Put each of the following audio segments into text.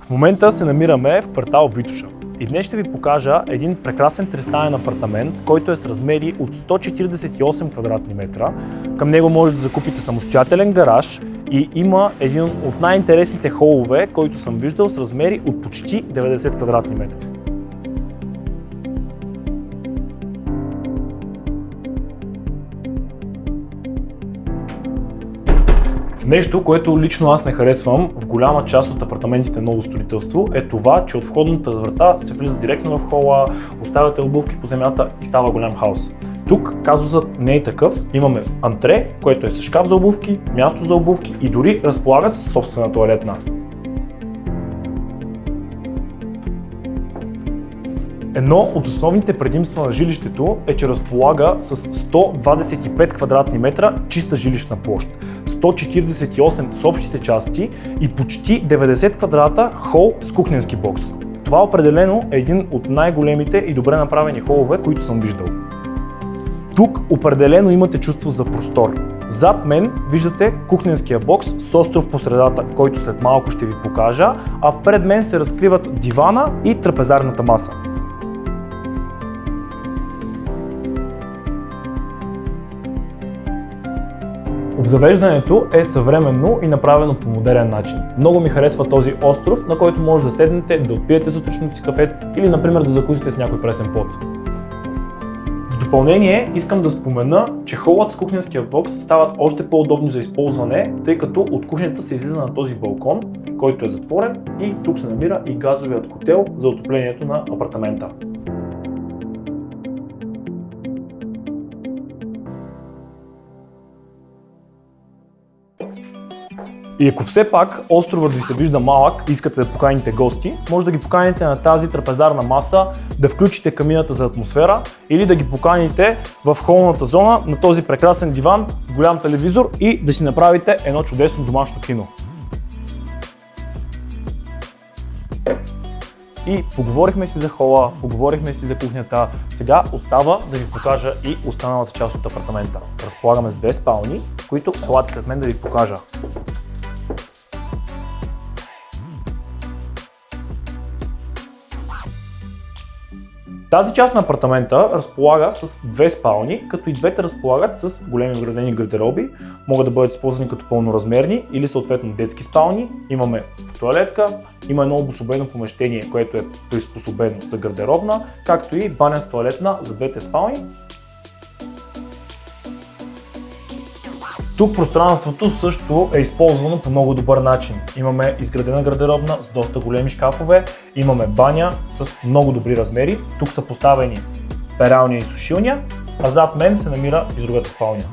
В момента се намираме в квартал Витоша и днес ще ви покажа един прекрасен тристаен апартамент, който е с размери от 148 квадратни метра. Към него може да закупите самостоятелен гараж и има един от най-интересните холове, който съм виждал, с размери от почти 90 квадратни метра. Нещо, което лично аз не харесвам в голяма част от апартаментите ново строителство, е това, че от входната врата се влиза директно в хола, оставяте обувки по земята и става голям хаос. Тук казусът не е такъв. Имаме антре, което е с шкаф за обувки, място за обувки и дори разполага с собствена тоалетна. Едно от основните предимства на жилището е, че разполага с 125 квадратни метра чиста жилищна площ, 148 с общите части и почти 90 квадрата хол с кухненски бокс. Това определено е един от най-големите и добре направени холове, които съм виждал. Тук определено имате чувство за простор. Зад мен виждате кухненския бокс с остров по средата, който след малко ще ви покажа, а пред мен се разкриват дивана и трапезарната маса. Обзавеждането е съвременно и направено по модерен начин. Много ми харесва този остров, на който може да седнете, да отпиете сутрешното си кафе или, например, да закусите с някой пресен плод. В допълнение искам да спомена, че холът с кухненския бокс стават още по-удобни за използване, тъй като от кухнята се излиза на този балкон, който е затворен, и тук се намира и газовият котел за отоплението на апартамента. И ако все пак островът ви се вижда малък и искате да поканите гости, може да ги поканите на тази трапезарна маса, да включите камината за атмосфера или да ги поканите в холната зона на този прекрасен диван, голям телевизор и да си направите едно чудесно домашно кино. И поговорихме си за хола, поговорихме си за кухнята. Сега остава да ви покажа и останалата част от апартамента. Разполагаме с две спални, които елате след мен да ви покажа. Тази част на апартамента разполага с две спални, като и двете разполагат с големи вградени гардероби, могат да бъдат използвани като пълноразмерни или съответно детски спални. Имаме тоалетка, има едно обособено помещение, което е приспособено за гардеробна, както и баня с тоалетна за двете спални. Тук пространството също е използвано по много добър начин. Имаме изградена гардеробна с доста големи шкафове, имаме баня с много добри размери. Тук са поставени пералня и сушилня, а зад мен се намира и другата спалня.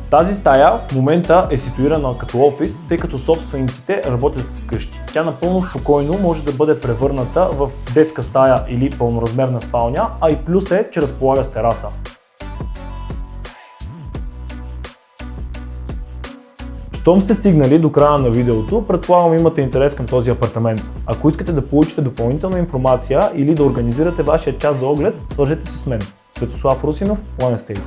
Тази стая в момента е ситуирана като офис, тъй като собствениците работят вкъщи. Тя напълно спокойно може да бъде превърната в детска стая или пълноразмерна спалня, а и плюс е, че разполага с тераса. Щом сте стигнали до края на видеото, предполагам имате интерес към този апартамент. Ако искате да получите допълнителна информация или да организирате вашия час за оглед, свържете се с мен. Светослав Русинов, OneEstate.